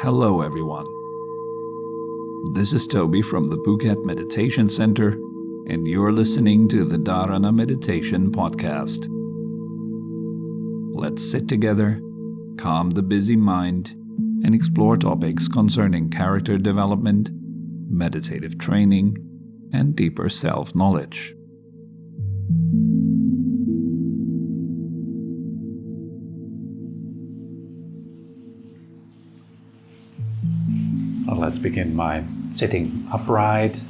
Hello everyone. This is Tobi from the Phuket Meditation Center, and you're listening to the Dharana Meditation Podcast. Let's sit together, calm the busy mind, and explore topics concerning character development, meditative training, and deeper self-knowledge. Let's begin by sitting upright.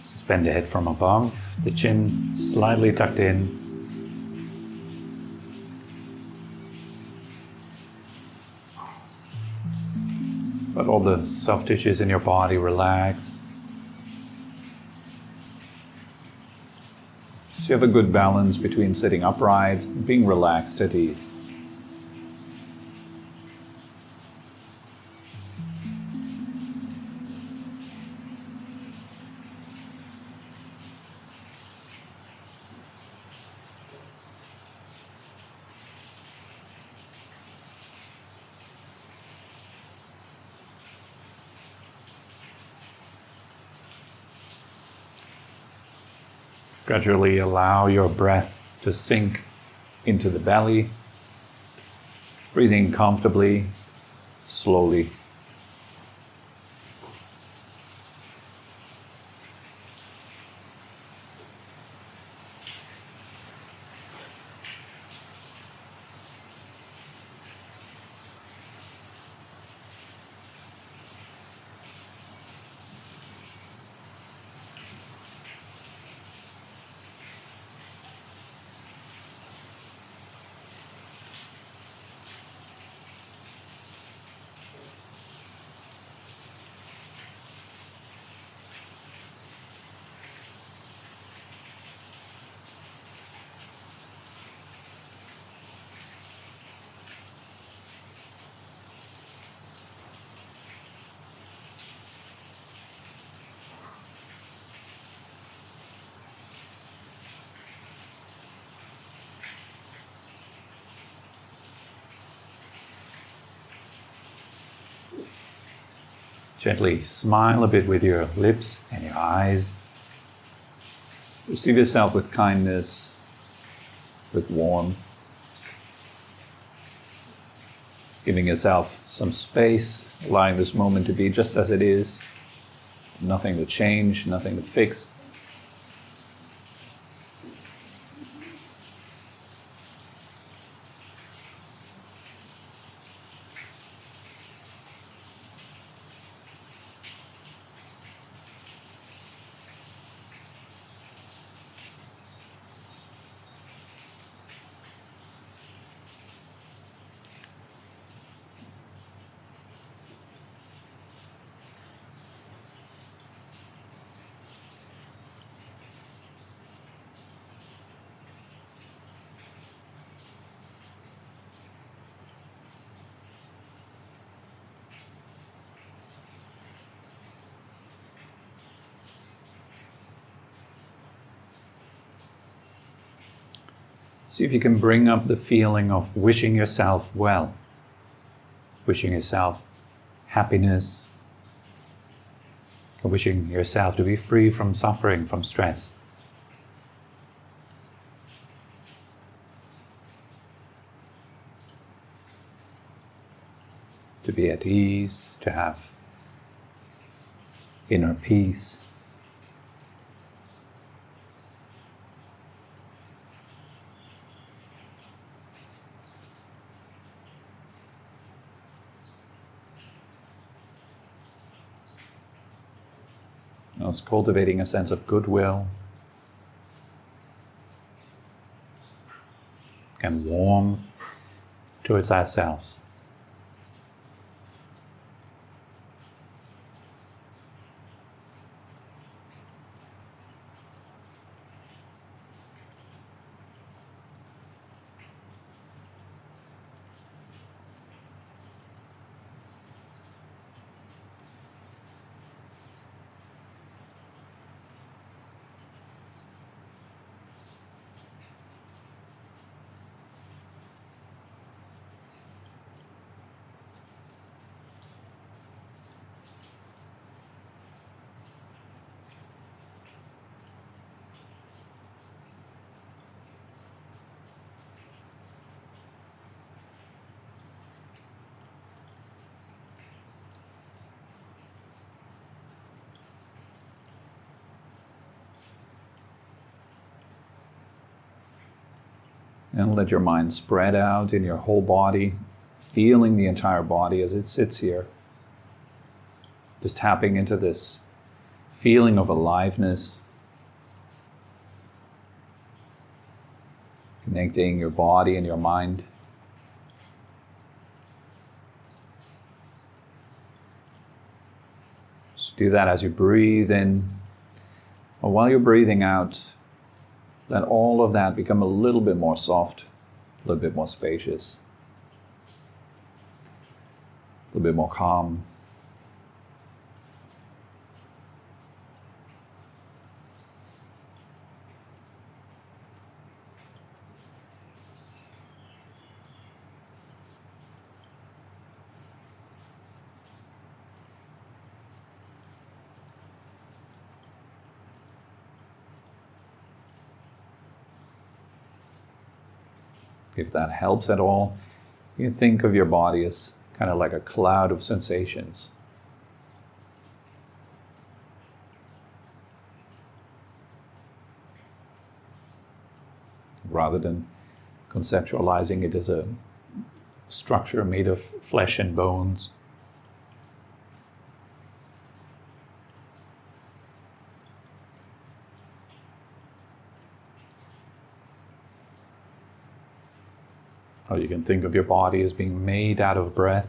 Suspend the head from above, the chin slightly tucked in. Let all the soft tissues in your body relax. So you have a good balance between sitting upright and being relaxed at ease. Gradually allow your breath to sink into the belly, breathing comfortably, slowly. Gently smile a bit with your lips and your eyes. Receive yourself with kindness, with warmth. Giving yourself some space, allowing this moment to be just as it is. Nothing to change, nothing to fix. See if you can bring up the feeling of wishing yourself well, wishing yourself happiness, wishing yourself to be free from suffering, from stress. To be at ease, to have inner peace. It's cultivating a sense of goodwill and warmth towards ourselves. And let your mind spread out in your whole body, feeling the entire body as it sits here. Just tapping into this feeling of aliveness, connecting your body and your mind. Just do that as you breathe in. Or while you're breathing out, let all of that become a little bit more soft, a little bit more spacious, a little bit more calm. If that helps at all, you can think of your body as kind of like a cloud of sensations. Rather than conceptualizing it as a structure made of flesh and bones. Or you can think of your body as being made out of breath.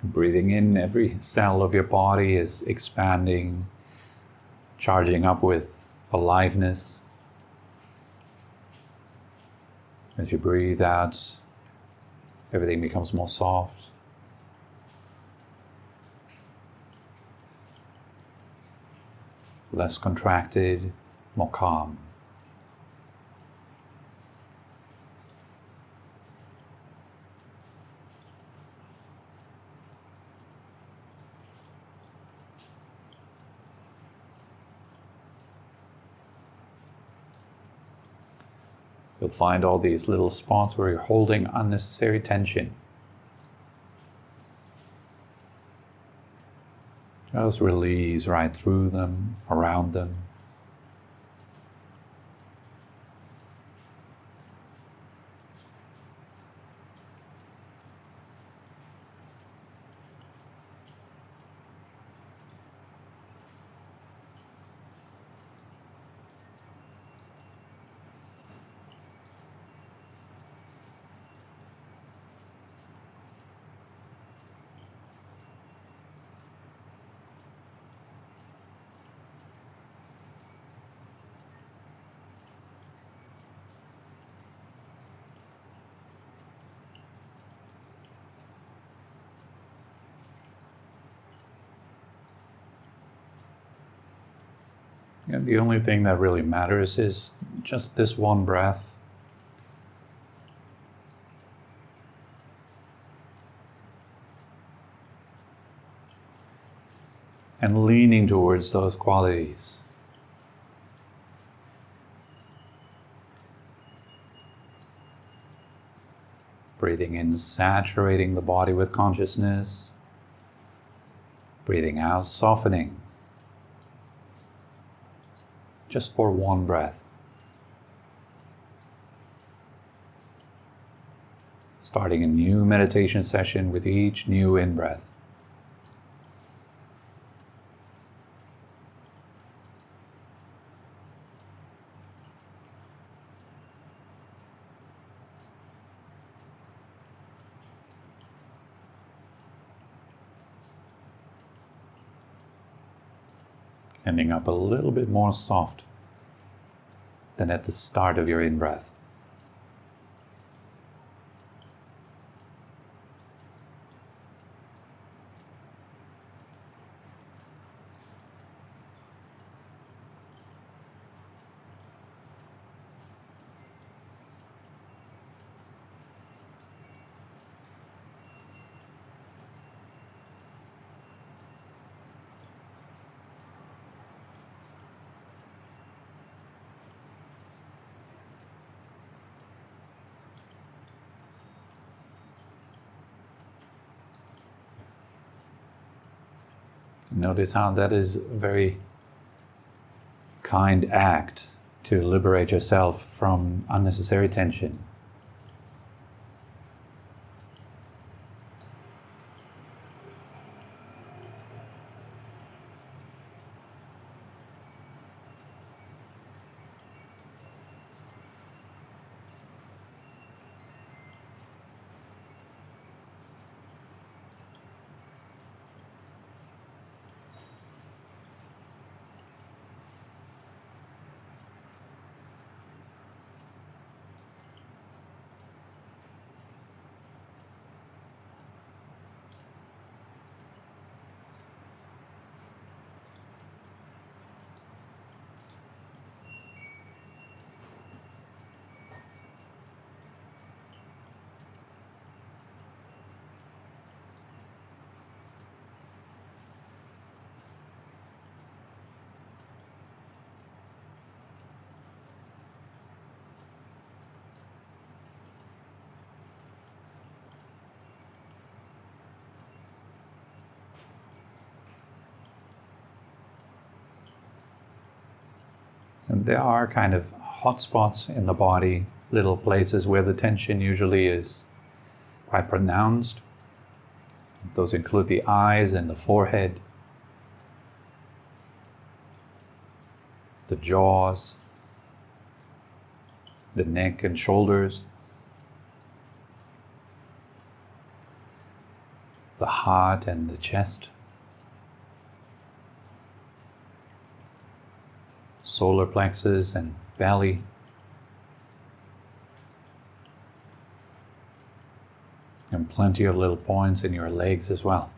Breathing in, every cell of your body is expanding, charging up with aliveness. As you breathe out, everything becomes more soft. Less contracted, more calm. You'll find all these little spots where you're holding unnecessary tension. Just release right through them, around them. And the only thing that really matters is just this one breath. And leaning towards those qualities. Breathing in, saturating the body with consciousness. Breathing out, softening. Just for one breath. Starting a new meditation session with each new in-breath. ending up a little bit more soft than at the start of your in-breath. Notice how that is a very kind act to liberate yourself from unnecessary tension. And there are kind of hot spots in the body, little places where the tension usually is quite pronounced. Those include the eyes and the forehead, the jaws, the neck and shoulders, the heart and the chest, solar plexus and belly, and plenty of little points in your legs as well.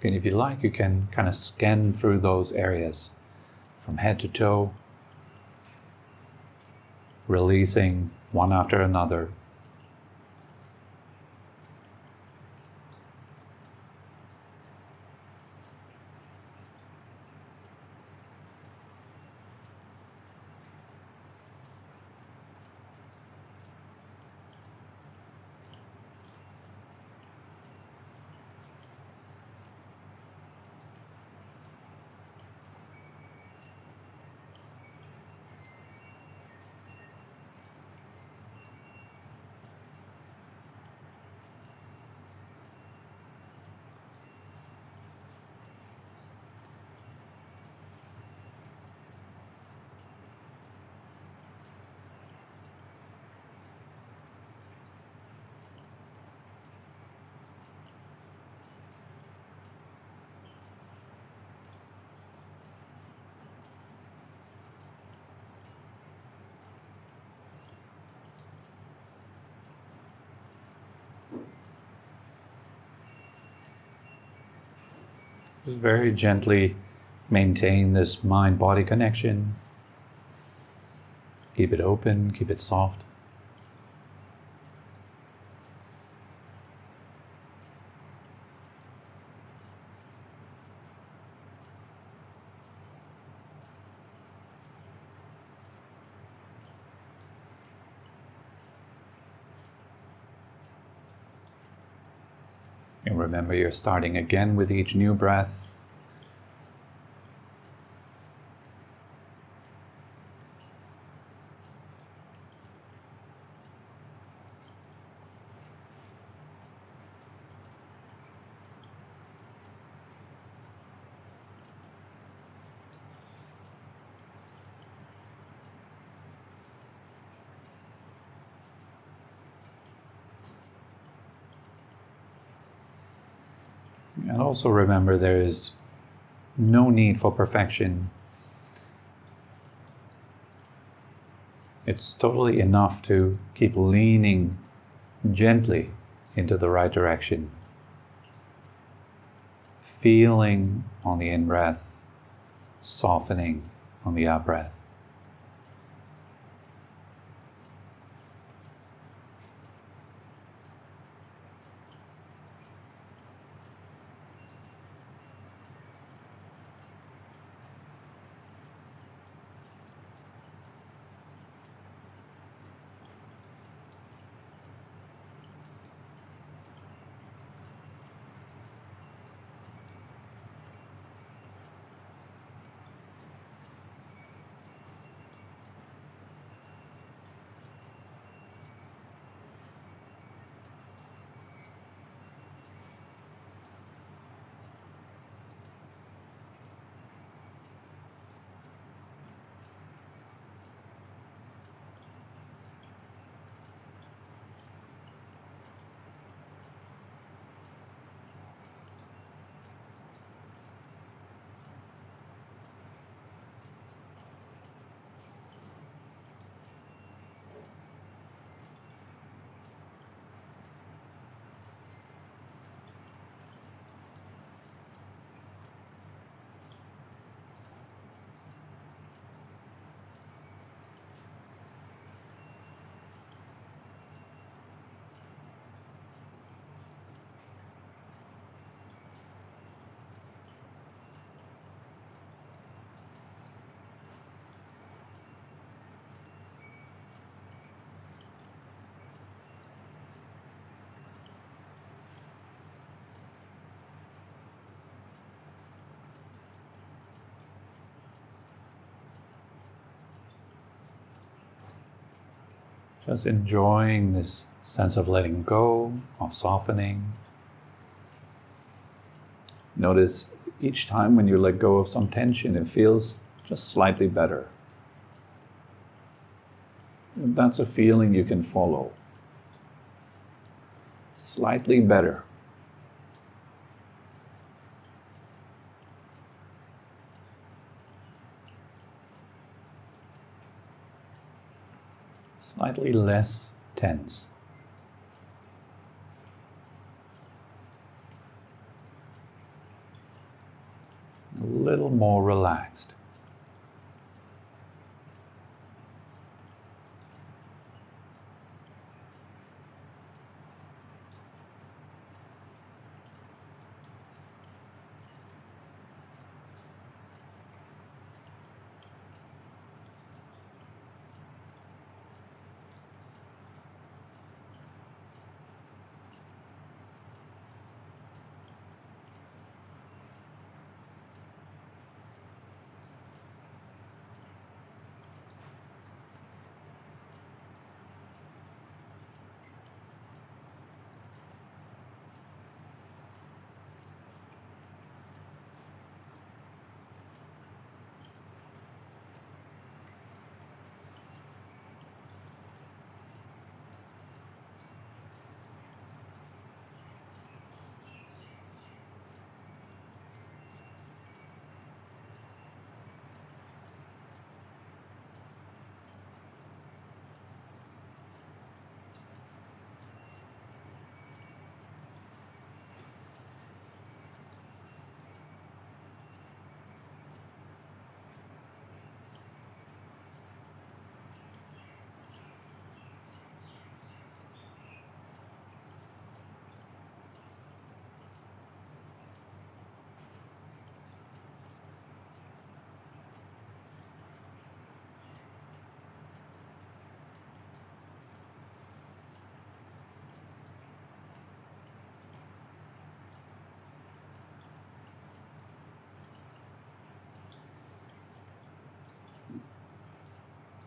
And if you like, you can kind of scan through those areas from head to toe, releasing one after another. Just very gently maintain this mind-body connection. Keep it open, keep it soft. And remember, you're starting again with each new breath. And also remember, there is no need for perfection. It's totally enough to keep leaning gently into the right direction. Feeling on the in-breath, softening on the out-breath. Just enjoying this sense of letting go, of softening. Notice each time when you let go of some tension, it feels just slightly better. And that's a feeling you can follow. Slightly better. Slightly less tense. A little more relaxed.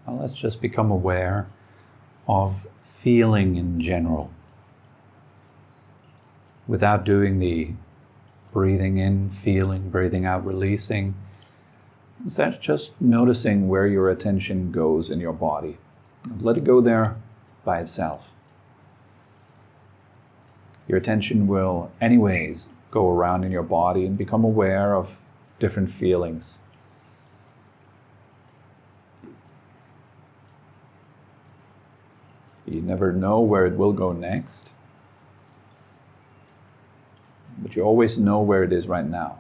Now let's just become aware of feeling in general, without doing the breathing in, feeling, breathing out, releasing. Instead, just noticing where your attention goes in your body. Let it go there by itself. Your attention will, anyways, go around in your body and become aware of different feelings. You never know where it will go next, but you always know where it is right now.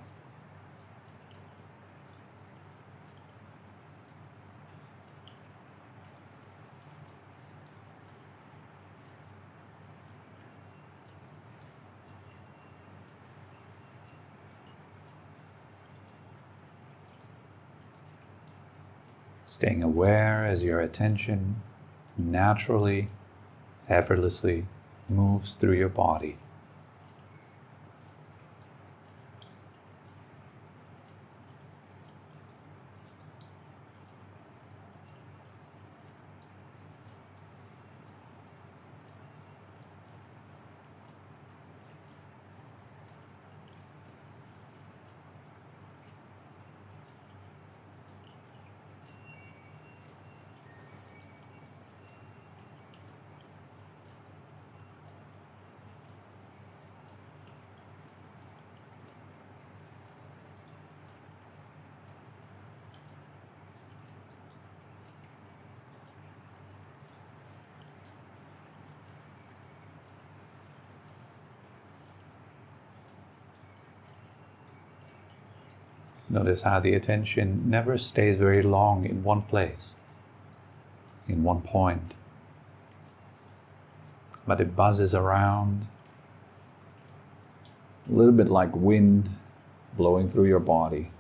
Staying aware as your attention naturally, effortlessly moves through your body. Notice how the attention never stays very long in one place, in one point, but it buzzes around, a little bit like wind blowing through your body.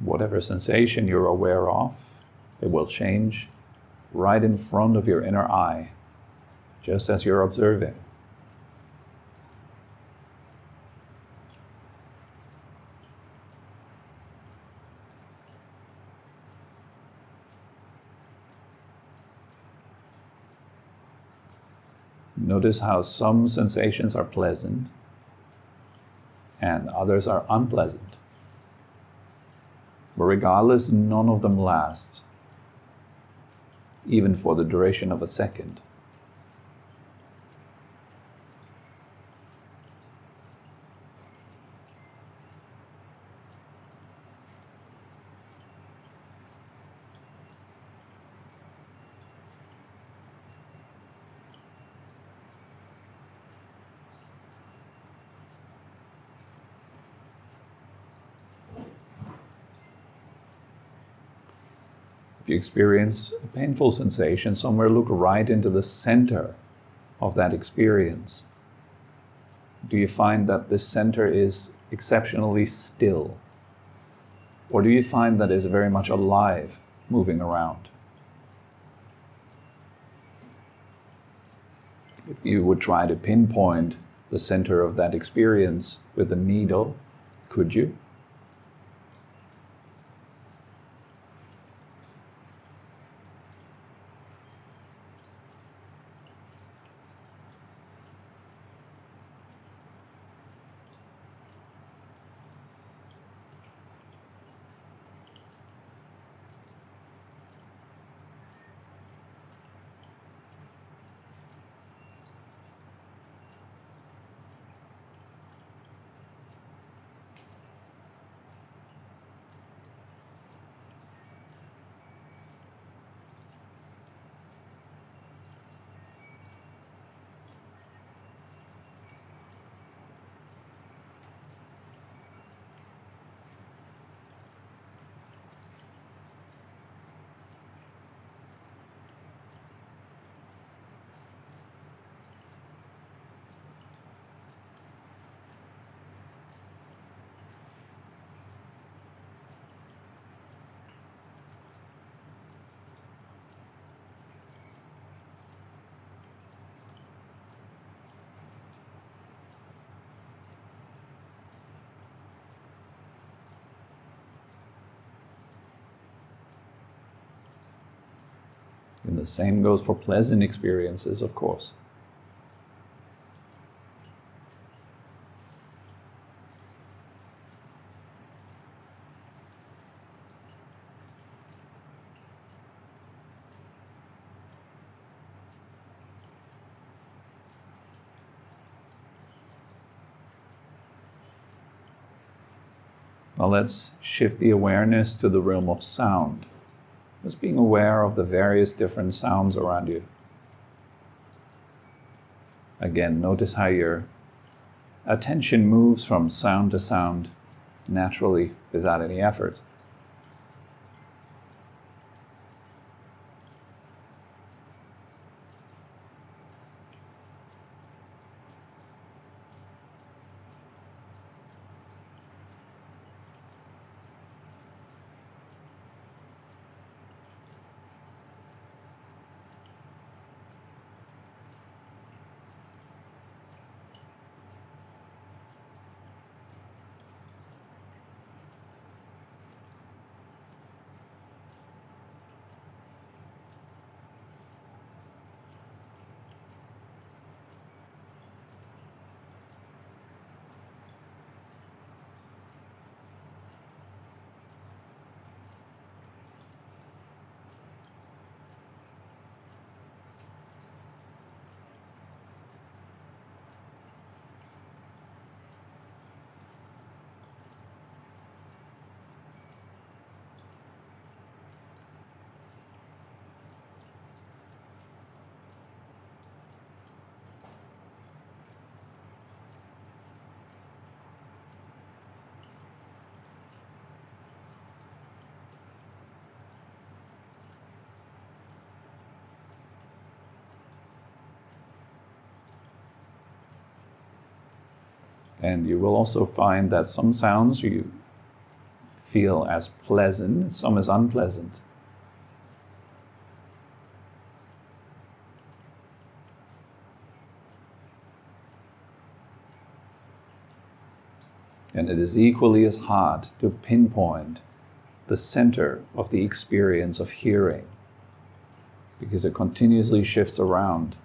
Whatever sensation you're aware of, it will change right in front of your inner eye, just as you're observing. Notice how some sensations are pleasant and others are unpleasant. But regardless, none of them last, even for the duration of a second. If you experience a painful sensation somewhere, look right into the center of that experience. Do you find that this center is exceptionally still? Or do you find that it's very much alive, moving around? If you would try to pinpoint the center of that experience with a needle, could you? And the same goes for pleasant experiences, of course. Now let's shift the awareness to the realm of sound. Just being aware of the various different sounds around you. Again, notice how your attention moves from sound to sound naturally without any effort. And you will also find that some sounds you feel as pleasant, some as unpleasant. And it is equally as hard to pinpoint the center of the experience of hearing, because it continuously shifts around,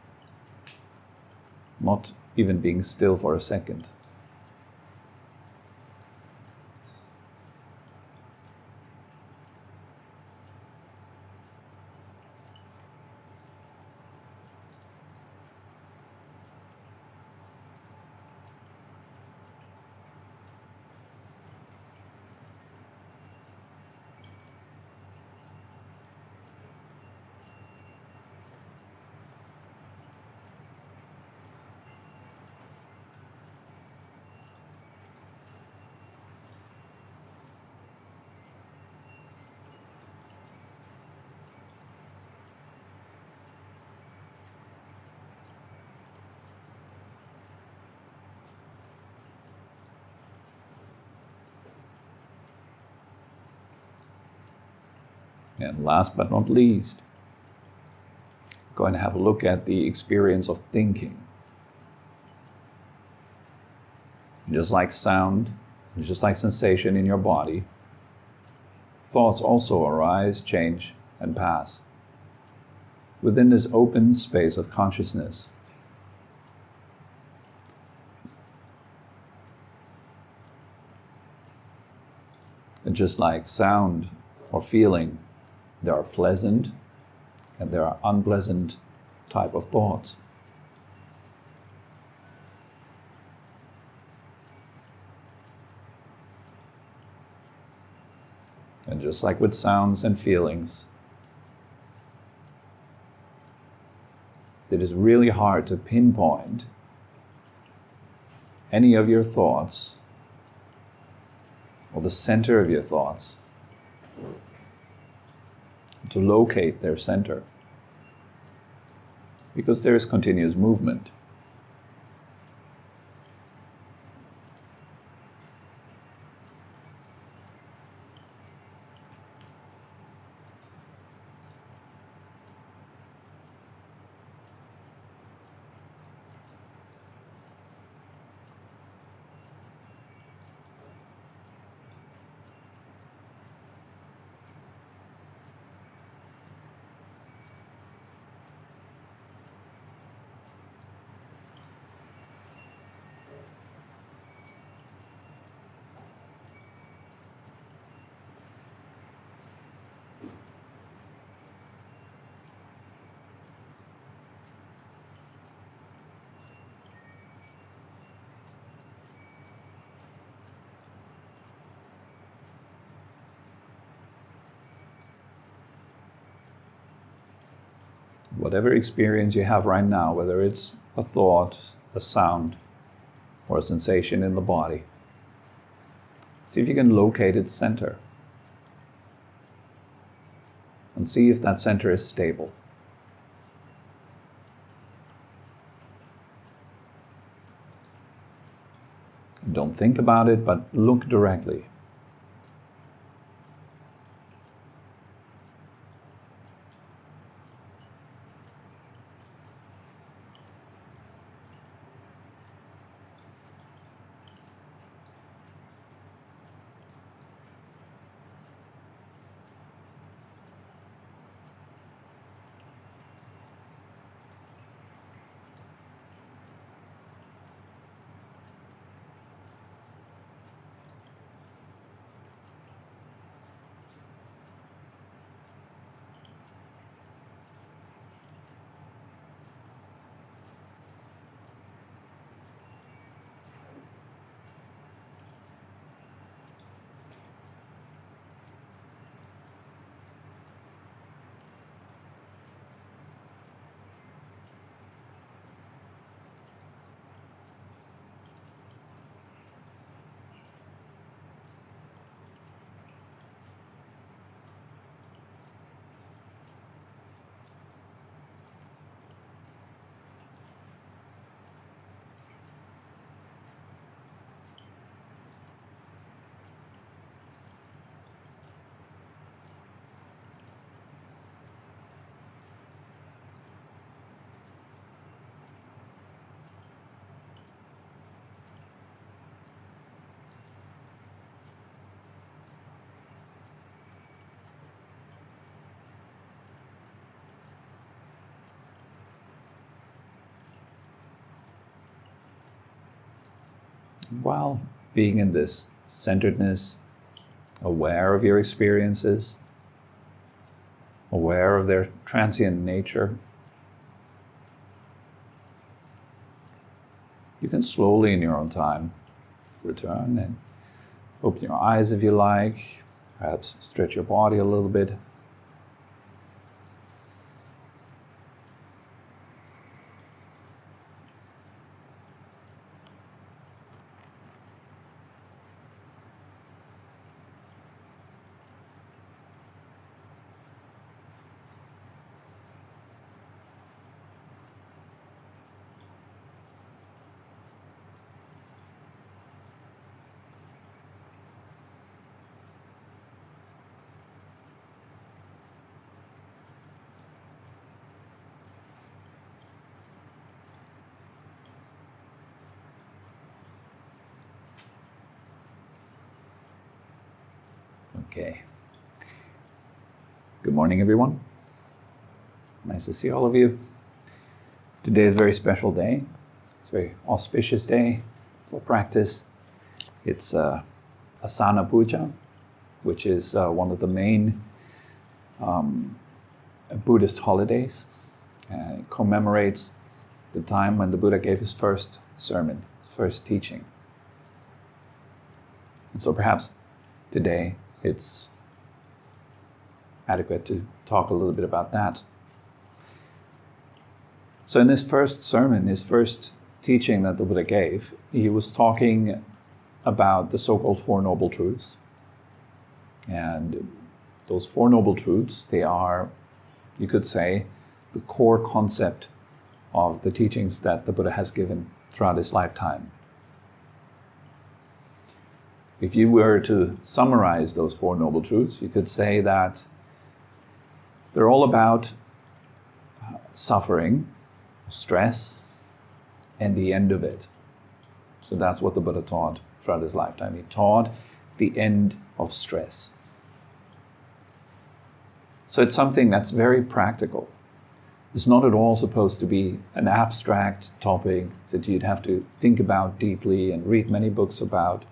not even being still for a second. And last but not least, we're going to have a look at the experience of thinking. Just like sound, just like sensation in your body, thoughts also arise, change, and pass within this open space of consciousness. And just like sound or feeling, there are pleasant and there are unpleasant type of thoughts. And just like with sounds and feelings, it is really hard to pinpoint any of your thoughts or the center of your thoughts, to locate their center, because there is continuous movement. whatever experience you have right now, whether it's a thought, a sound, or a sensation in the body, see if you can locate its center. And see if that center is stable. Don't think about it, but look directly. While being in this centeredness, aware of your experiences, aware of their transient nature, you can slowly in your own time return and open your eyes if you like, perhaps stretch your body a little bit. Okay. Good morning, everyone. Nice to see all of you. Today is a very special day. It's a very auspicious day for practice. It's Asana Puja, which is one of the main Buddhist holidays. It commemorates the time when the Buddha gave his first sermon, his first teaching. And so perhaps today it's adequate to talk a little bit about that. So in his first sermon, his first teaching that the Buddha gave, he was talking about the so-called Four Noble Truths. And those Four Noble Truths, they are, you could say, the core concept of the teachings that the Buddha has given throughout his lifetime. If you were to summarize those Four Noble Truths, you could say that they're all about suffering, stress, and the end of it. So that's what the Buddha taught throughout his lifetime. He taught the end of stress. So it's something that's very practical. It's not at all supposed to be an abstract topic that you'd have to think about deeply and read many books about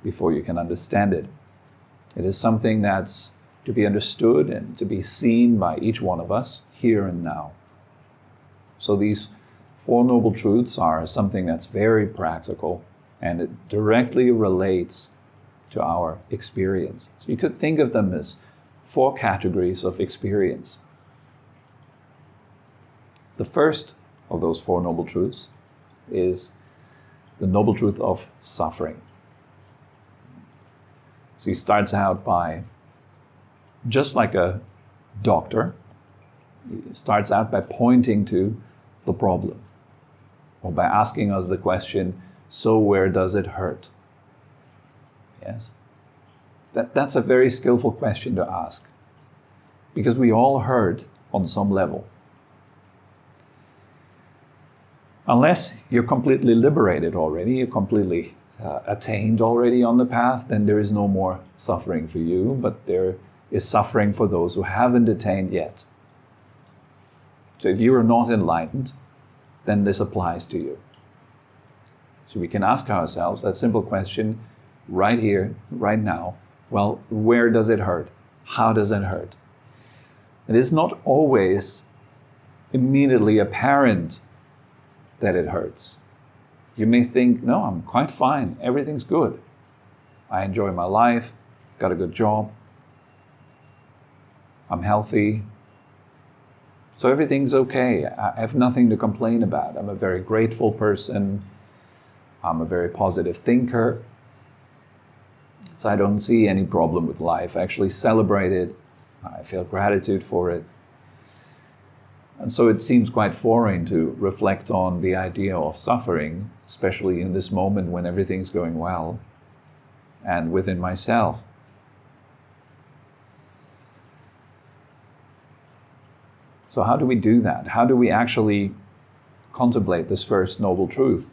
before you can understand it. It is something that's to be understood and to be seen by each one of us here and now. So these Four Noble Truths are something that's very practical and it directly relates to our experience. So you could think of them as four categories of experience. The first of those Four Noble Truths is the noble truth of suffering. So he starts out by, just like a doctor, he starts out by pointing to the problem, or by asking us the question, so where does it hurt? Yes? That's a very skillful question to ask, because we all hurt on some level. Unless you're completely liberated already, you're completely attained already on the path, then there is no more suffering for you, but there is suffering for those who haven't attained yet. So if you are not enlightened, then this applies to you. So we can ask ourselves that simple question right here, right now. Well, where does it hurt? How does it hurt? It is not always immediately apparent that it hurts. You may think, no, I'm quite fine, everything's good. I enjoy my life, got a good job, I'm healthy, so everything's okay. I have nothing to complain about. I'm a very grateful person, I'm a very positive thinker, so I don't see any problem with life. I actually celebrate it, I feel gratitude for it. And so it seems quite foreign to reflect on the idea of suffering, especially in this moment when everything's going well, and within myself. So how do we do that? How do we actually contemplate this first noble truth?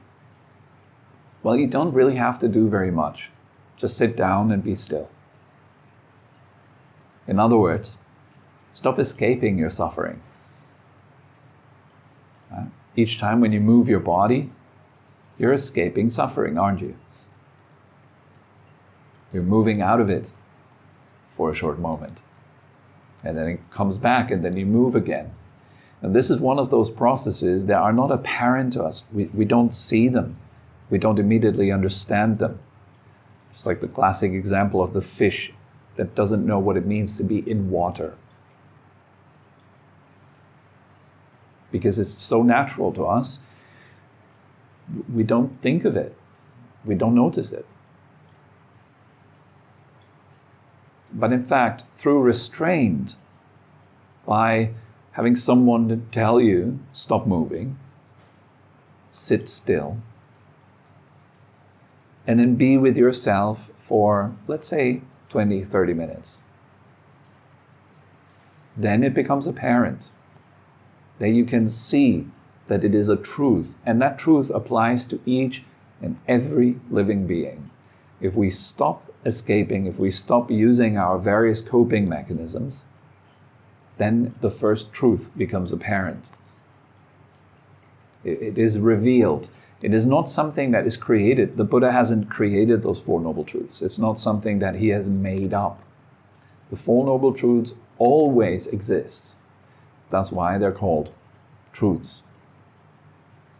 Well, you don't really have to do very much. Just sit down and be still. In other words, stop escaping your suffering. Each time when you move your body, you're escaping suffering, aren't you? You're moving out of it for a short moment. And then it comes back, and then you move again. And this is one of those processes that are not apparent to us. We don't see them. We don't immediately understand them. It's like the classic example of the fish that doesn't know what it means to be in water. Because it's so natural to us, we don't think of it. We don't notice it. But in fact, through restraint, by having someone to tell you, stop moving, sit still, and then be with yourself for, let's say, 20, 30 minutes. Then it becomes apparent. Then you can see that it is a truth, and that truth applies to each and every living being. If we stop escaping, if we stop using our various coping mechanisms, then the first truth becomes apparent. It is revealed. It is not something that is created. The Buddha hasn't created those Four Noble Truths. It's not something that he has made up. The Four Noble Truths always exist. That's why they're called truths.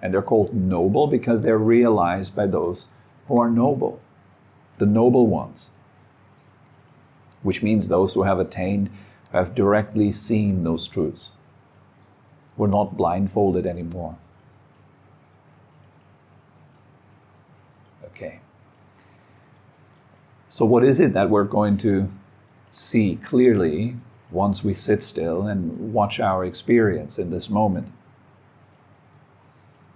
And they're called noble because they're realized by those who are noble, the noble ones. Which means those who have attained, have directly seen those truths. We're not blindfolded anymore. Okay. So what is it that we're going to see clearly once we sit still and watch our experience in this moment?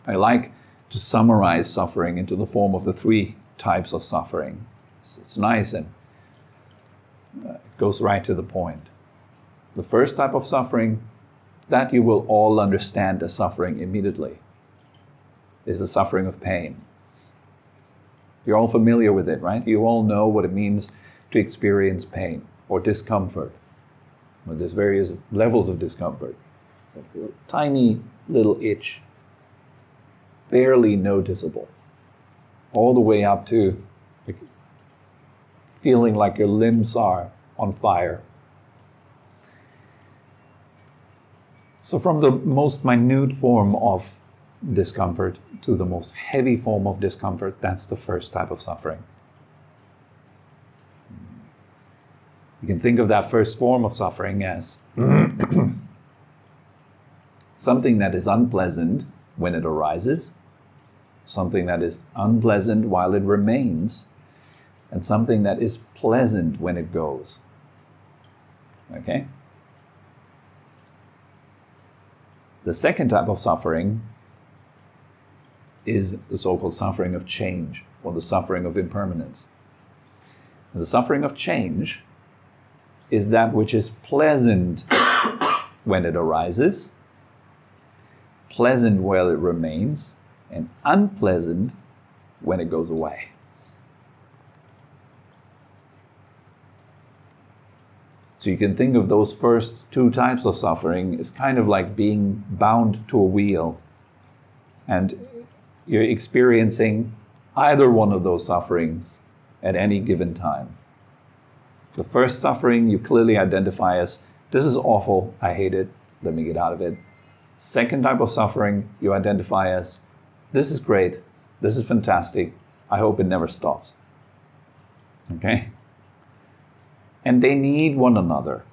I like to summarize suffering into the form of the three types of suffering. It's nice and it goes right to the point. The first type of suffering, that you will all understand as suffering immediately, is the suffering of pain. You're all familiar with it, right? You all know what it means to experience pain or discomfort. Well, there's various levels of discomfort. It's like a tiny little itch, barely noticeable, all the way up to feeling like your limbs are on fire. So from the most minute form of discomfort to the most heavy form of discomfort, that's the first type of suffering. You can think of that first form of suffering as something that is unpleasant when it arises, something that is unpleasant while it remains, and something that is pleasant when it goes. Okay? The second type of suffering is the so-called suffering of change, or the suffering of impermanence. And the suffering of change is that which is pleasant when it arises, pleasant while it remains, and unpleasant when it goes away. So you can think of those first two types of suffering as kind of like being bound to a wheel, and you're experiencing either one of those sufferings at any given time. The first suffering you clearly identify as, this is awful, I hate it, let me get out of it. Second type of suffering you identify as, this is great, this is fantastic, I hope it never stops. Okay? And they need one another.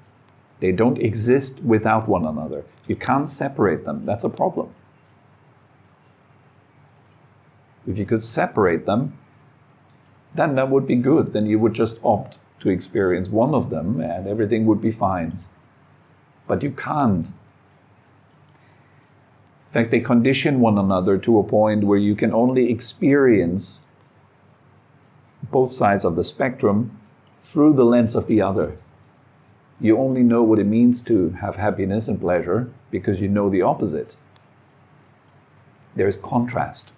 They don't exist without one another. You can't separate them. That's a problem. If you could separate them, then that would be good. Then you would just opt to experience one of them and everything would be fine. But you can't. In fact, they condition one another to a point where you can only experience both sides of the spectrum through the lens of the other. You only know what it means to have happiness and pleasure because you know the opposite. There is contrast.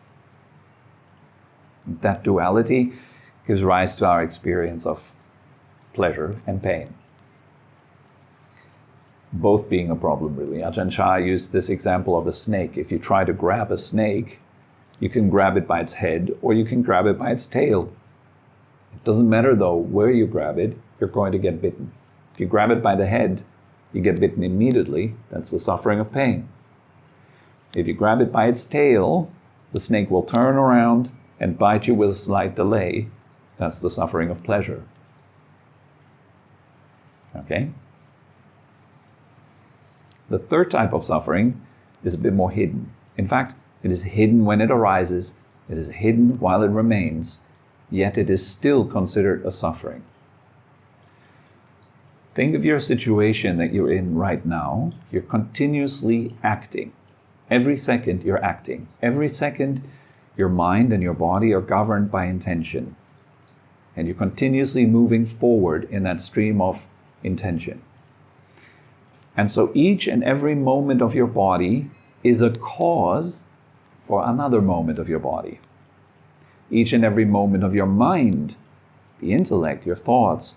That duality gives rise to our experience of pleasure and pain. Both being a problem, really. Ajahn Chah used this example of a snake. If you try to grab a snake, you can grab it by its head or you can grab it by its tail. It doesn't matter though where you grab it, you're going to get bitten. If you grab it by the head, you get bitten immediately. That's the suffering of pain. If you grab it by its tail, the snake will turn around and bite you with a slight delay. That's the suffering of pleasure. Okay? The third type of suffering is a bit more hidden. In fact, it is hidden when it arises, it is hidden while it remains, yet it is still considered a suffering. Think of your situation that you're in right now. You're continuously acting. Every second you're acting. Every second your mind and your body are governed by intention. And you're continuously moving forward in that stream of intention. And so each and every moment of your body is a cause for another moment of your body. Each and every moment of your mind, the intellect, your thoughts,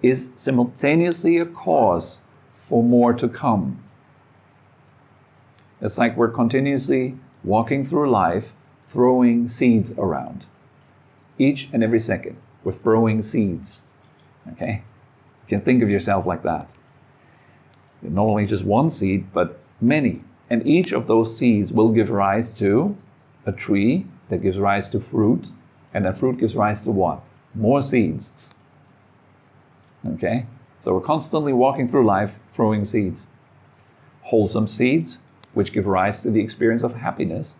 is simultaneously a cause for more to come. It's like we're continuously walking through life, throwing seeds around. Each and every second, we're throwing seeds. Okay? You can think of yourself like that. Not only just one seed, but many. And each of those seeds will give rise to a tree that gives rise to fruit. And that fruit gives rise to what? More seeds. Okay? So we're constantly walking through life throwing seeds. Wholesome seeds, which give rise to the experience of happiness.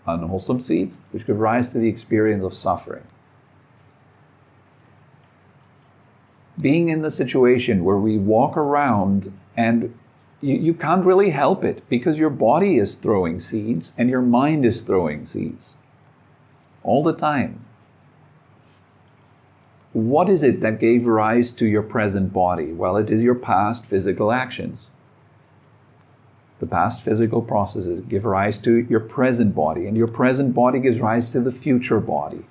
Unwholesome seeds, which give rise to the experience of suffering. Being in the situation where we walk around and you can't really help it because your body is throwing seeds and your mind is throwing seeds all the time. What is it that gave rise to your present body? Well, it is your past physical actions. The past physical processes give rise to your present body, and your present body gives rise to the future body.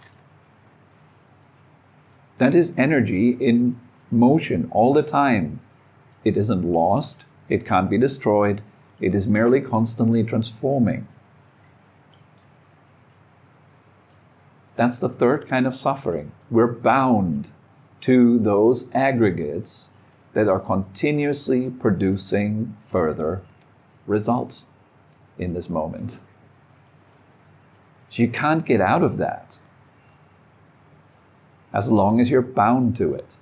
That is energy in motion all the time. It isn't lost, it can't be destroyed, it is merely constantly transforming. That's the third kind of suffering. We're bound to those aggregates that are continuously producing further results in this moment. So you can't get out of that as long as you're bound to it.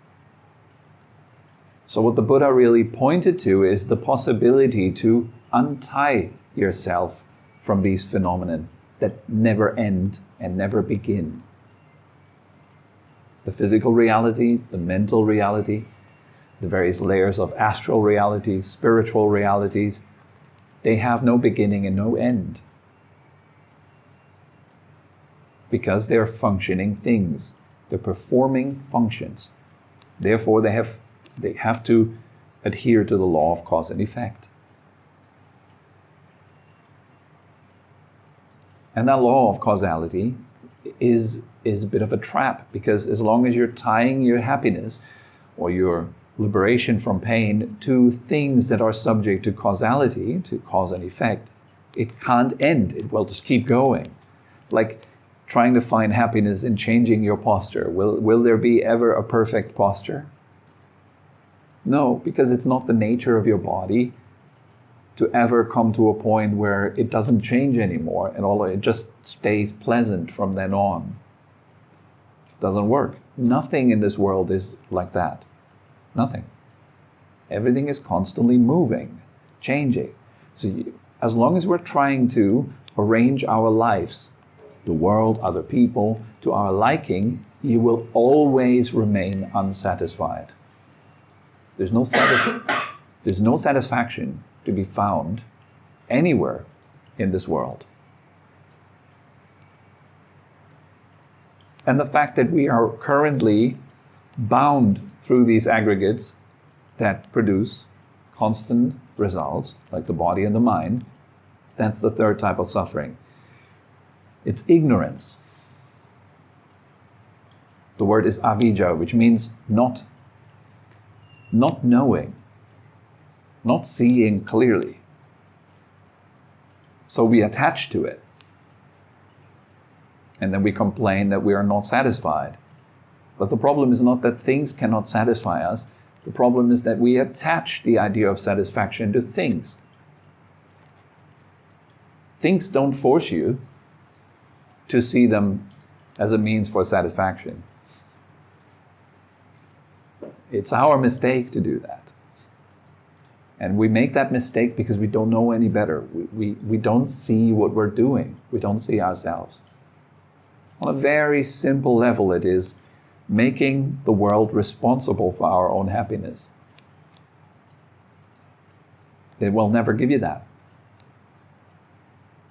So what the Buddha really pointed to is the possibility to untie yourself from these phenomena that never end and never begin. The physical reality, the mental reality, the various layers of astral realities, spiritual realities, they have no beginning and no end. Because they're functioning things. They're performing functions. Therefore, they have to adhere to the law of cause and effect. And that law of causality is a bit of a trap, because as long as you're tying your happiness or your liberation from pain to things that are subject to causality, to cause and effect, it can't end. It will just keep going. Like trying to find happiness in changing your posture. Will there be ever a perfect posture? No, because it's not the nature of your body to ever come to a point where it doesn't change anymore and it just stays pleasant from then on. Doesn't work. Nothing in this world is like that. Nothing. Everything is constantly moving, changing. So as long as we're trying to arrange our lives, the world, other people, to our liking, you will always remain unsatisfied. There's no satisfaction to be found anywhere in this world. And the fact that we are currently bound through these aggregates that produce constant results, like the body and the mind, that's the third type of suffering. It's ignorance. The word is avijja, which means not knowing, not seeing clearly. So we attach to it. And then we complain that we are not satisfied. But the problem is not that things cannot satisfy us. The problem is that we attach the idea of satisfaction to things. Things don't force you to see them as a means for satisfaction. It's our mistake to do that. And we make that mistake because we don't know any better. We don't see what we're doing. We don't see ourselves. On a very simple level, it is making the world responsible for our own happiness. It will never give you that.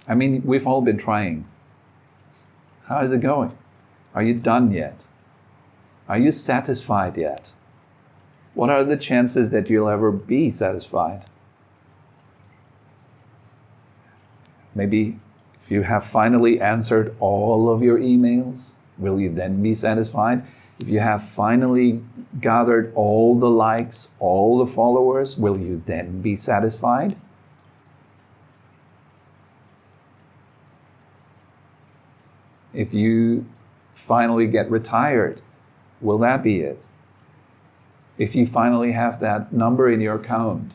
I mean, we've all been trying. How is it going? Are you done yet? Are you satisfied yet? What are the chances that you'll ever be satisfied? Maybe if you have finally answered all of your emails, will you then be satisfied? If you have finally gathered all the likes, all the followers, will you then be satisfied? If you finally get retired, will that be it? If you finally have that number in your account,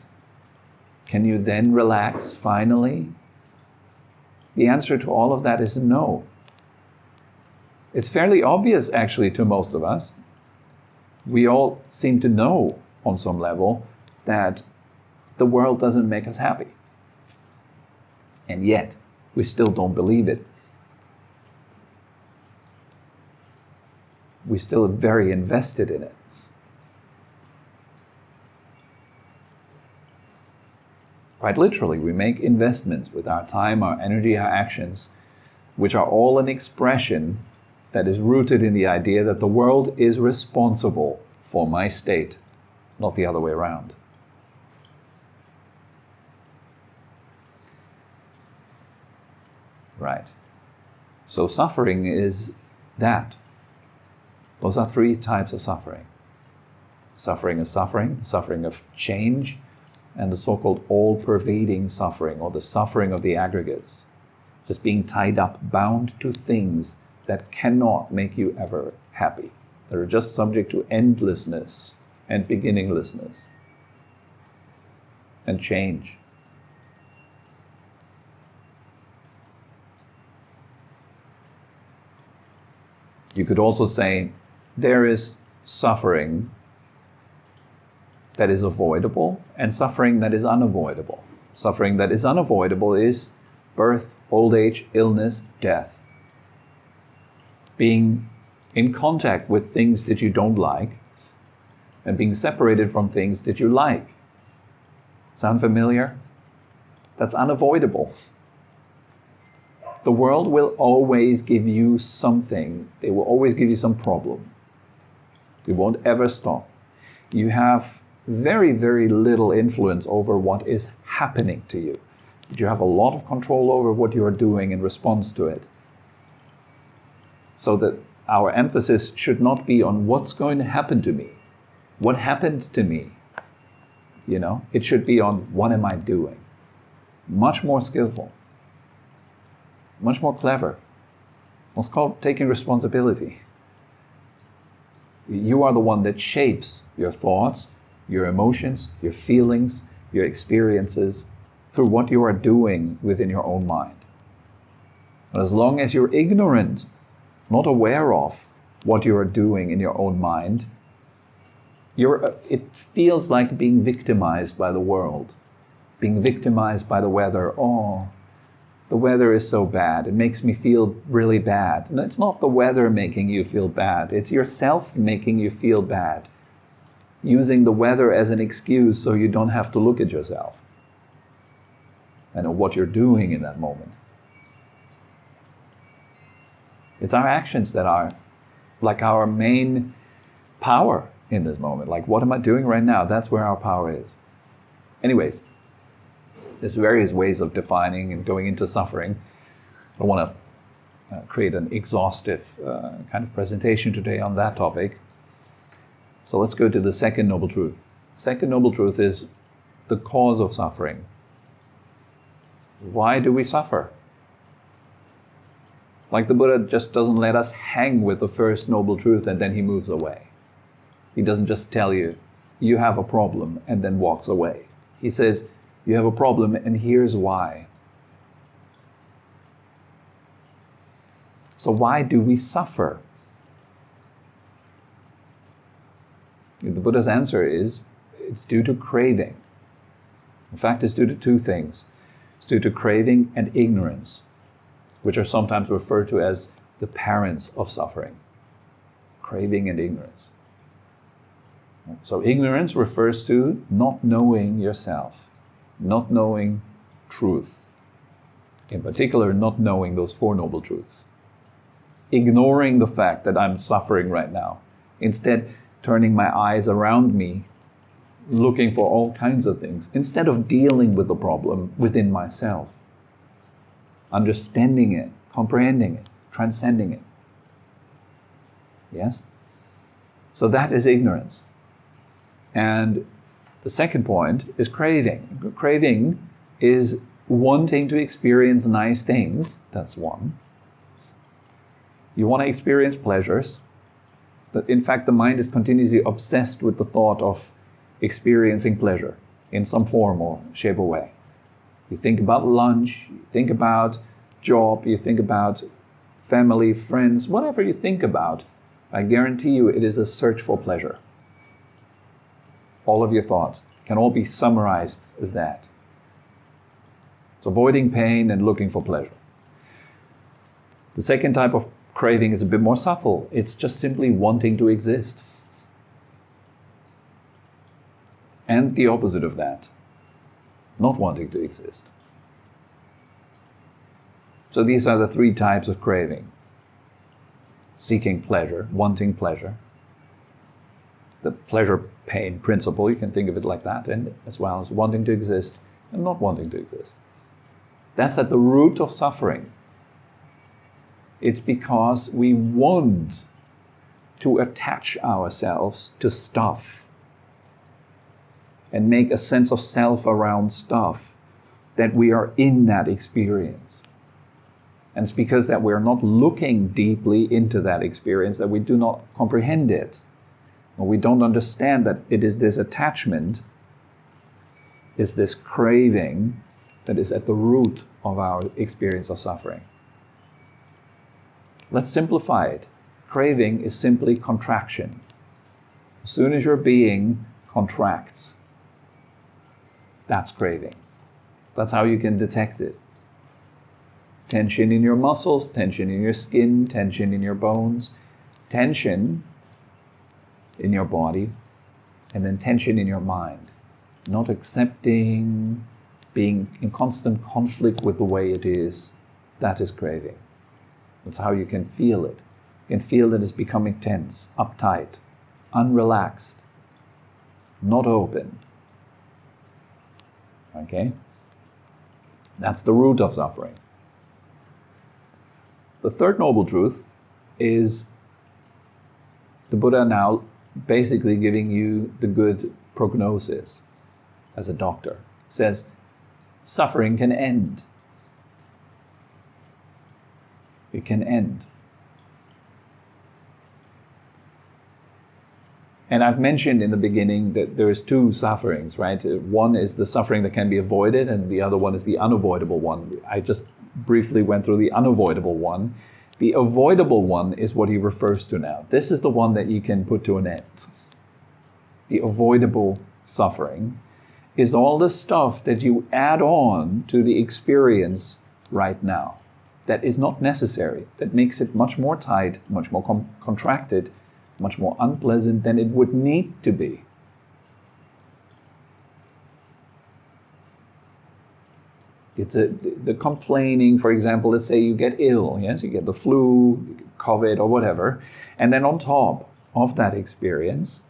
can you then relax finally? The answer to all of that is no. It's fairly obvious actually to most of us. We all seem to know on some level that the world doesn't make us happy. And yet, we still don't believe it. We're still very invested in it. Quite literally, we make investments with our time, our energy, our actions, which are all an expression that is rooted in the idea that the world is responsible for my state, not the other way around. Right. So suffering is that. Those are three types of suffering. Suffering is suffering, suffering of change, and the so-called all-pervading suffering, or the suffering of the aggregates. Just being tied up, bound to things that cannot make you ever happy. That are just subject to endlessness and beginninglessness and change. You could also say there is suffering that is avoidable and suffering that is unavoidable. Suffering that is unavoidable is birth, old age, illness, death. Being in contact with things that you don't like and being separated from things that you like. Sound familiar? That's unavoidable. The world will always give you something. They will always give you some problem. It won't ever stop. You have very, very little influence over what is happening to you. But you have a lot of control over what you are doing in response to it. So that our emphasis should not be on what's going to happen to me. What happened to me? It should be on what am I doing? Much more skillful. Much more clever. It's called taking responsibility. You are the one that shapes your thoughts, your emotions, your feelings, your experiences through what you are doing within your own mind. And as long as you're ignorant, not aware of what you are doing in your own mind, it feels like being victimized by the world, being victimized by the weather. Oh, the weather is so bad. It makes me feel really bad. And it's not the weather making you feel bad. It's yourself making you feel bad. Using the weather as an excuse so you don't have to look at yourself and what you're doing in that moment. It's our actions that are like our main power in this moment. Like, what am I doing right now? That's where our power is. Anyways, there's various ways of defining and going into suffering. I want to create an exhaustive kind of presentation today on that topic. So let's go to the second noble truth. Second noble truth is the cause of suffering. Why do we suffer? Like the Buddha just doesn't let us hang with the first noble truth and then he moves away. He doesn't just tell you, you have a problem, and then walks away. He says, you have a problem, and here's why. So why do we suffer? The Buddha's answer is, it's due to craving. In fact, it's due to two things. It's due to craving and ignorance, which are sometimes referred to as the parents of suffering. Craving and ignorance. So ignorance refers to not knowing yourself, not knowing truth. In particular, not knowing those Four Noble Truths. Ignoring the fact that I'm suffering right now. Instead, turning my eyes around me, looking for all kinds of things, instead of dealing with the problem within myself. Understanding it, comprehending it, transcending it. Yes? So that is ignorance. And the second point is craving. Craving is wanting to experience nice things. That's one. You want to experience pleasures. That in fact, the mind is continuously obsessed with the thought of experiencing pleasure in some form or shape or way. You think about lunch, you think about job, you think about family, friends, whatever you think about, I guarantee you it is a search for pleasure. All of your thoughts can all be summarized as that. It's avoiding pain and looking for pleasure. The second type of craving is a bit more subtle. It's just simply wanting to exist. And the opposite of that, not wanting to exist. So these are the three types of craving. Seeking pleasure, wanting pleasure. The pleasure-pain principle, you can think of it like that, and as well as wanting to exist and not wanting to exist. That's at the root of suffering. It's because we want to attach ourselves to stuff and make a sense of self around stuff, that we are in that experience. And it's because that we're not looking deeply into that experience that we do not comprehend it. Or we don't understand that it is this attachment, is this craving that is at the root of our experience of suffering. Let's simplify it. Craving is simply contraction. As soon as your being contracts, that's craving. That's how you can detect it. Tension in your muscles, tension in your skin, tension in your bones, tension in your body, and then tension in your mind. Not accepting, being in constant conflict with the way it is, that is craving. That's how you can feel it. You can feel that it's becoming tense, uptight, unrelaxed, not open. Okay? That's the root of suffering. The third noble truth is the Buddha now basically giving you the good prognosis as a doctor. Says, suffering can end. It can end. And I've mentioned in the beginning that there's two sufferings, right? One is the suffering that can be avoided, and the other one is the unavoidable one. I just briefly went through the unavoidable one. The avoidable one is what he refers to now. This is the one that you can put to an end. The avoidable suffering is all the stuff that you add on to the experience right now that is not necessary, that makes it much more tight, much more contracted, much more unpleasant than it would need to be. It's the complaining, for example, let's say you get ill, yes, you get the flu, COVID or whatever, and then on top of that experience,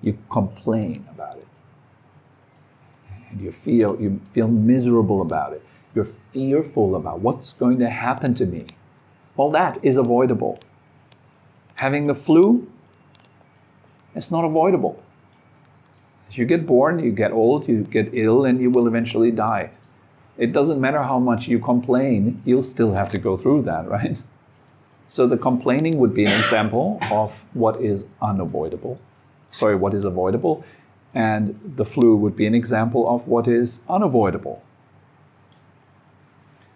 you complain about it. And you feel miserable about it. You're fearful about what's going to happen to me. All that is avoidable. Having the flu, it's not avoidable. As you get born, you get old, you get ill, and you will eventually die. It doesn't matter how much you complain, you'll still have to go through that, right? So the complaining would be an example of what is unavoidable. Sorry, what is avoidable. And the flu would be an example of what is unavoidable.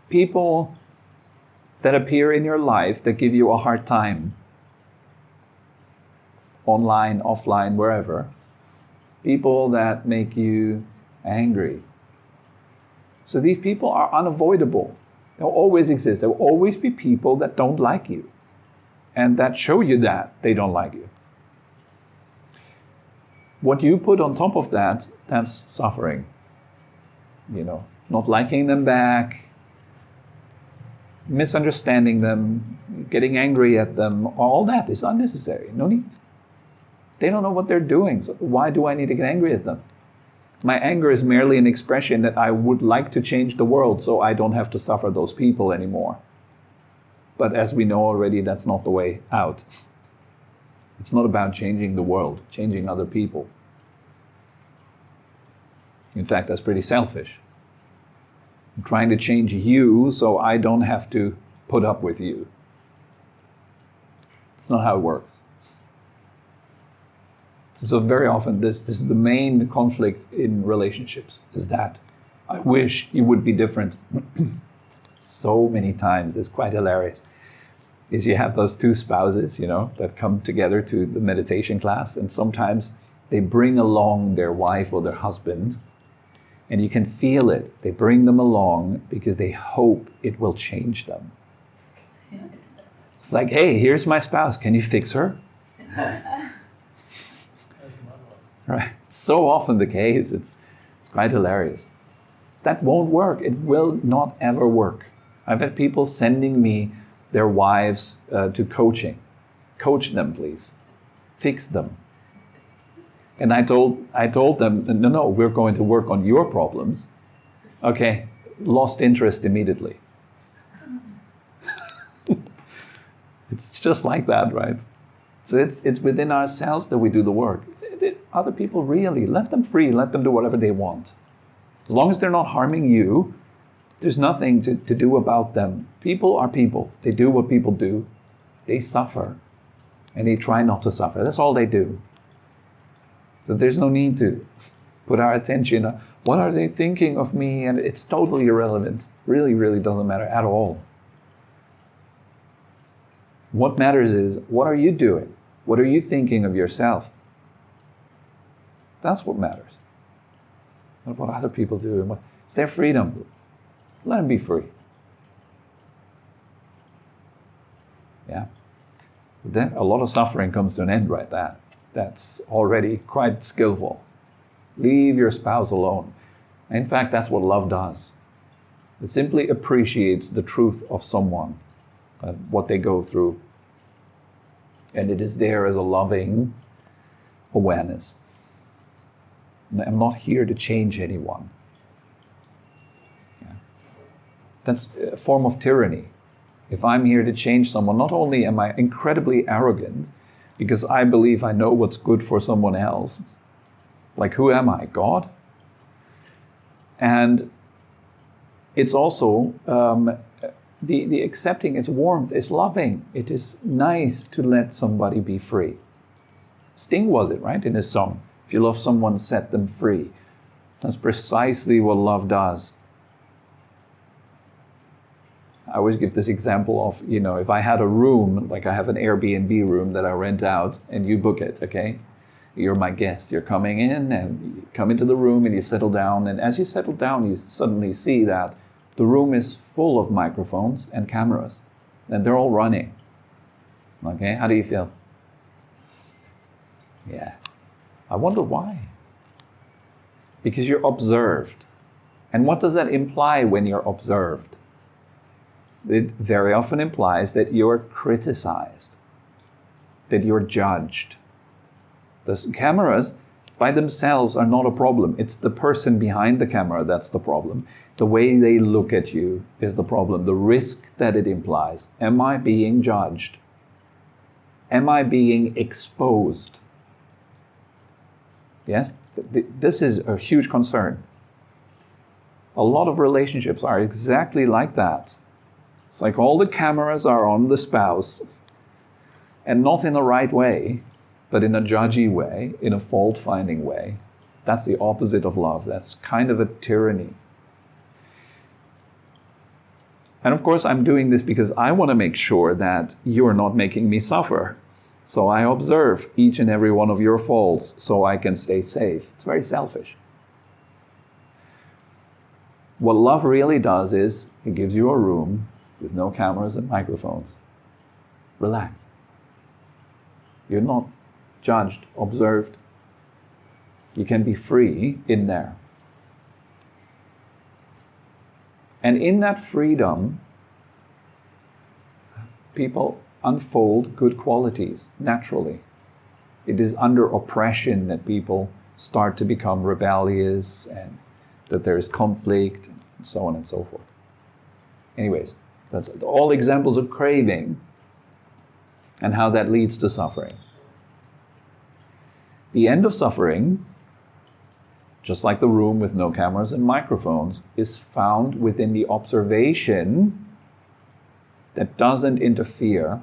People that appear in your life that give you a hard time, online, offline, wherever, people that make you angry. So these people are unavoidable. They'll always exist. There will always be people that don't like you and that show you that they don't like you. What you put on top of that, that's suffering. Not liking them back, misunderstanding them, getting angry at them, all that is unnecessary. No need. They don't know what they're doing, so why do I need to get angry at them? My anger is merely an expression that I would like to change the world so I don't have to suffer those people anymore. But as we know already, that's not the way out. It's not about changing the world, changing other people. In fact, that's pretty selfish. I'm trying to change you so I don't have to put up with you. It's not how it works. So very often this is the main conflict in relationships, is that I wish you would be different. So many times, it's quite hilarious, is you have those two spouses, that come together to the meditation class, and sometimes they bring along their wife or their husband, and you can feel it. They bring them along because they hope it will change them. It's like, hey, here's my spouse, can you fix her? Right. So often the case, it's quite hilarious. That won't work. It will not ever work. I've had people sending me their wives to coaching. Coach them, please. Fix them. And I told them, no, we're going to work on your problems. Okay, lost interest immediately. It's just like that, right? So it's within ourselves that we do the work. Other people, really, let them free, let them do whatever they want. As long as they're not harming you, there's nothing to do about them. People are people. They do what people do. They suffer, and they try not to suffer. That's all they do. So there's no need to put our attention on what are they thinking of me, and it's totally irrelevant. Really, really doesn't matter at all. What matters is, what are you doing? What are you thinking of yourself? That's what matters. what other people do? And it's their freedom. Let them be free. Yeah. Then a lot of suffering comes to an end right there. That's already quite skillful. Leave your spouse alone. In fact, that's what love does. It simply appreciates the truth of someone, what they go through. And it is there as a loving awareness. I'm not here to change anyone. Yeah. That's a form of tyranny. If I'm here to change someone, not only am I incredibly arrogant because I believe I know what's good for someone else. Like, who am I? God? And it's also the accepting, it's warmth, it's loving. It is nice to let somebody be free. Sting was it, right, in his song? If you love someone, set them free. That's precisely what love does. I always give this example of, if I had a room, like I have an Airbnb room that I rent out, and you book it, okay? You're my guest. You're coming in, and you come into the room, and you settle down. And as you settle down, you suddenly see that the room is full of microphones and cameras, and they're all running. Okay, how do you feel? Yeah. I wonder why. Because you're observed. And what does that imply when you're observed? It very often implies that you're criticized, that you're judged. The cameras by themselves are not a problem. It's the person behind the camera that's the problem. The way they look at you is the problem. The risk that it implies. Am I being judged? Am I being exposed? Yes? This is a huge concern. A lot of relationships are exactly like that. It's like all the cameras are on the spouse, and not in the right way, but in a judgy way, in a fault-finding way. That's the opposite of love. That's kind of a tyranny. And of course, I'm doing this because I want to make sure that you're not making me suffer. So I observe each and every one of your faults so I can stay safe. It's very selfish. What love really does is it gives you a room with no cameras and microphones. Relax. You're not judged, observed. You can be free in there. And in that freedom, people unfold good qualities naturally. It is under oppression that people start to become rebellious and that there is conflict and so on and so forth. Anyways, that's all examples of craving and how that leads to suffering. The end of suffering, just like the room with no cameras and microphones, is found within the observation that doesn't interfere,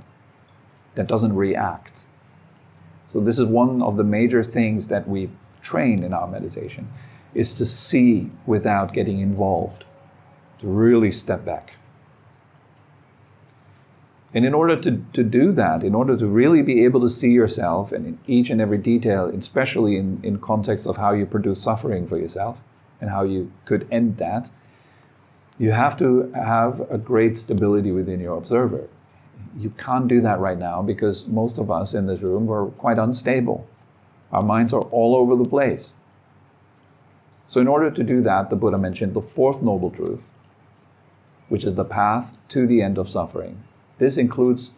that doesn't react. So this is one of the major things that we train in our meditation, is to see without getting involved, to really step back. And in order to do that, in order to really be able to see yourself and in each and every detail, especially in context of how you produce suffering for yourself and how you could end that, you have to have a great stability within your observer. You can't do that right now because most of us in this room are quite unstable. Our minds are all over the place. So in order to do that, the Buddha mentioned the fourth noble truth, which is the path to the end of suffering. This includes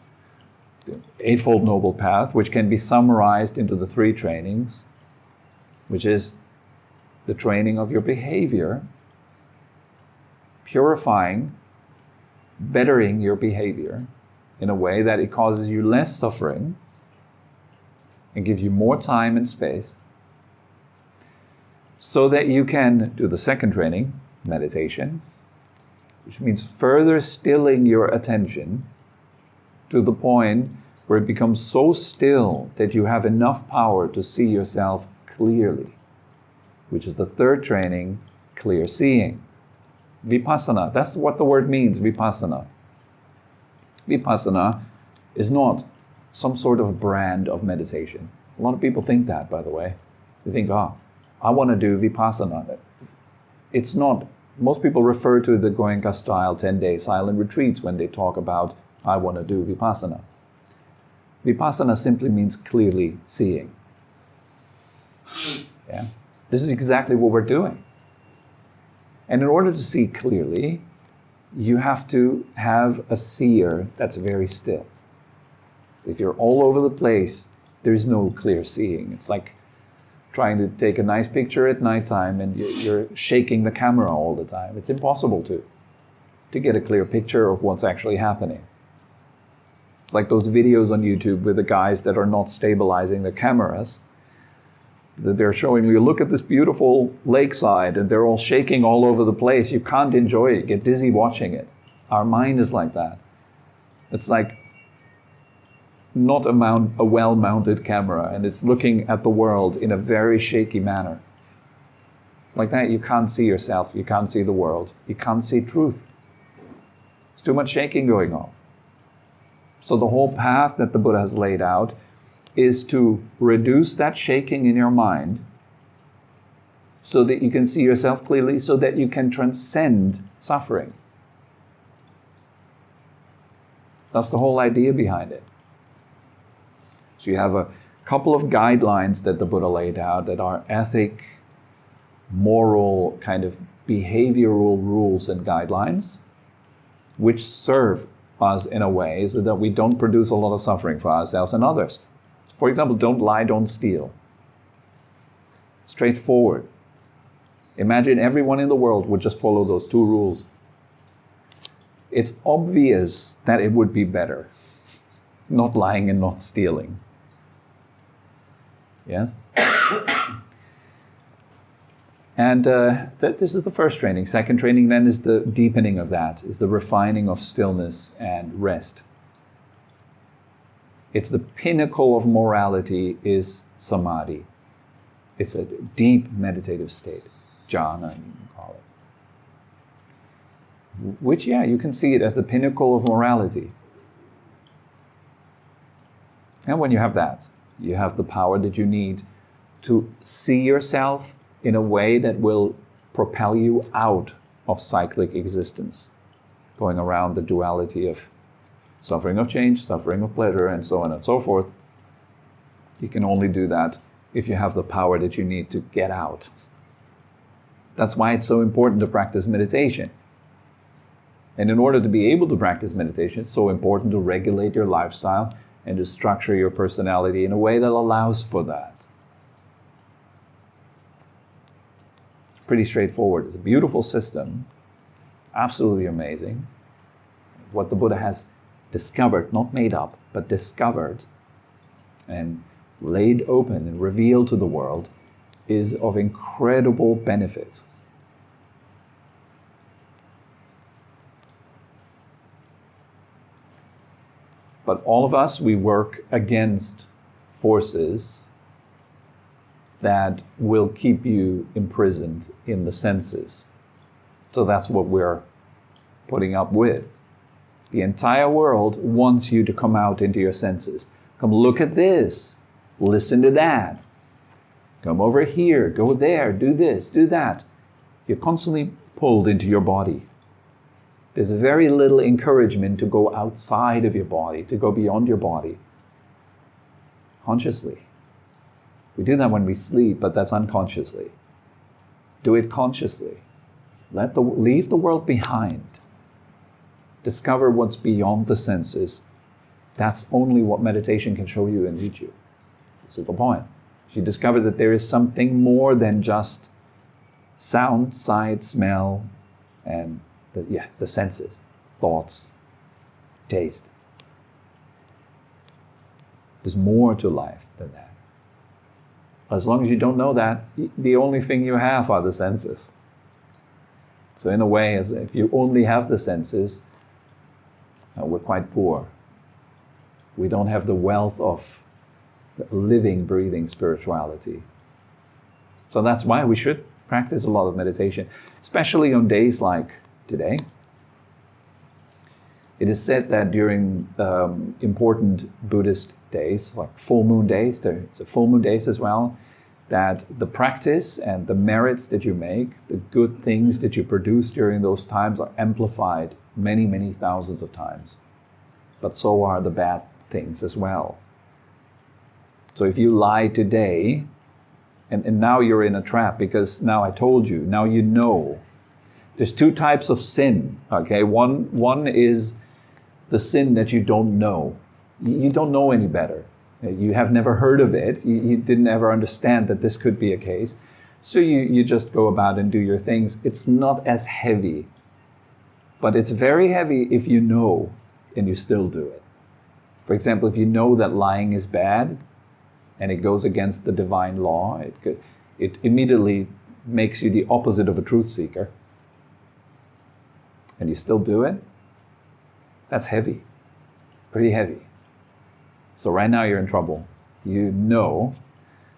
the Eightfold Noble Path, which can be summarized into the three trainings, which is the training of your behavior, purifying, bettering your behavior in a way that it causes you less suffering and gives you more time and space so that you can do the second training, meditation, which means further stilling your attention to the point where it becomes so still that you have enough power to see yourself clearly, which is the third training, clear seeing. Vipassana, that's what the word means, vipassana. Vipassana is not some sort of brand of meditation. A lot of people think that, by the way. They think, I want to do vipassana. it's not, most people refer to the Goenka style 10-day silent retreats when they talk about, I want to do Vipassana. Vipassana simply means clearly seeing. Yeah? This is exactly what we're doing. And in order to see clearly, you have to have a seer that's very still. If you're all over the place, there's no clear seeing. It's like trying to take a nice picture at nighttime and you're shaking the camera all the time. It's impossible to get a clear picture of what's actually happening. It's like those videos on YouTube with the guys that are not stabilizing the cameras. That they're showing you, look at this beautiful lakeside, and they're all shaking all over the place. You can't enjoy it. You get dizzy watching it. Our mind is like that. It's like not a well-mounted camera, and it's looking at the world in a very shaky manner. Like that, you can't see yourself. You can't see the world. You can't see truth. There's too much shaking going on. So the whole path that the Buddha has laid out is to reduce that shaking in your mind so that you can see yourself clearly, so that you can transcend suffering. That's the whole idea behind it. So you have a couple of guidelines that the Buddha laid out that are ethic, moral, kind of behavioral rules and guidelines, which serve us in a way so that we don't produce a lot of suffering for ourselves and others. For example, don't lie, don't steal. Straightforward. Imagine everyone in the world would just follow those two rules. It's obvious that it would be better. Not lying and not stealing. Yes? And this is the first training. Second training then is the deepening of that, is the refining of stillness and rest. It's the pinnacle of morality is samadhi. It's a deep meditative state. Jhana, you can call it. Which, yeah, you can see it as the pinnacle of morality. And when you have that, you have the power that you need to see yourself in a way that will propel you out of cyclic existence, going around the duality of suffering of change, suffering of pleasure, and so on and so forth. You can only do that if you have the power that you need to get out. That's why it's so important to practice meditation. And in order to be able to practice meditation, it's so important to regulate your lifestyle and to structure your personality in a way that allows for that. It's pretty straightforward. It's a beautiful system, absolutely amazing. What the Buddha has discovered, not made up, but discovered and laid open and revealed to the world is of incredible benefit. But all of us, we work against forces that will keep you imprisoned in the senses. So that's what we're putting up with. The entire world wants you to come out into your senses. Come look at this. Listen to that. Come over here. Go there. Do this. Do that. You're constantly pulled into your body. There's very little encouragement to go outside of your body, to go beyond your body. Consciously. We do that when we sleep, but that's unconsciously. Do it consciously. Leave the world behind. Discover what's beyond the senses. That's only what meditation can show you and teach you. This is the point. You discover that there is something more than just sound, sight, smell, and the senses, thoughts, taste. There's more to life than that. As long as you don't know that, the only thing you have are the senses. So in a way, if you only have the senses, we're quite poor. We don't have the wealth of living, breathing spirituality. So that's why we should practice a lot of meditation, especially on days like today. It is said that during important Buddhist days, like full moon days, it's a full moon days as well, that the practice and the merits that you make, the good things that you produce during those times are amplified many, many thousands of times. But so are the bad things as well. So if you lie today, and now you're in a trap, because now I told you, now you know. There's two types of sin, okay? One is the sin that you don't know. You don't know any better. You have never heard of it. You didn't ever understand that this could be a case. So you just go about and do your things. It's not as heavy. But it's very heavy if you know and you still do it. For example, if you know that lying is bad and it goes against the divine law, it immediately makes you the opposite of a truth seeker, and you still do it, that's heavy, pretty heavy. So right now you're in trouble. You know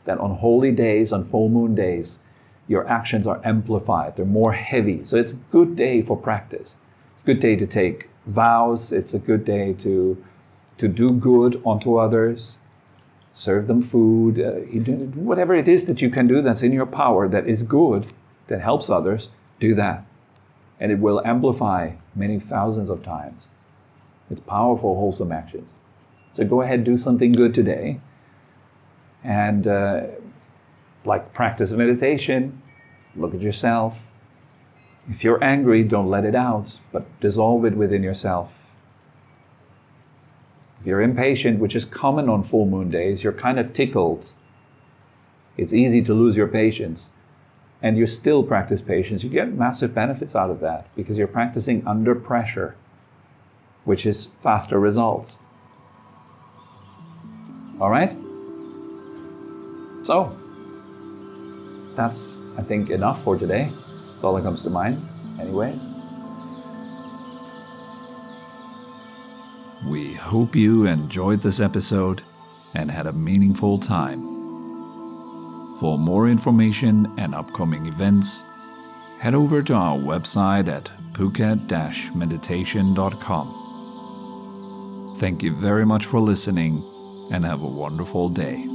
that on holy days, on full moon days, your actions are amplified, they're more heavy. So it's a good day for practice. It's a good day to take vows, it's a good day to do good unto others, serve them food, whatever it is that you can do that's in your power, that is good, that helps others, do that. And it will amplify many thousands of times. It's powerful, wholesome actions. So go ahead, do something good today. And like practice meditation, look at yourself. If you're angry, don't let it out, but dissolve it within yourself. If you're impatient, which is common on full moon days, you're kind of tickled. It's easy to lose your patience. And you still practice patience, you get massive benefits out of that because you're practicing under pressure, which is faster results. All right? So, that's, I think, enough for today. That's all that comes to mind, anyways. We hope you enjoyed this episode and had a meaningful time. For more information and upcoming events, head over to our website at phuket-meditation.com. Thank you very much for listening and have a wonderful day.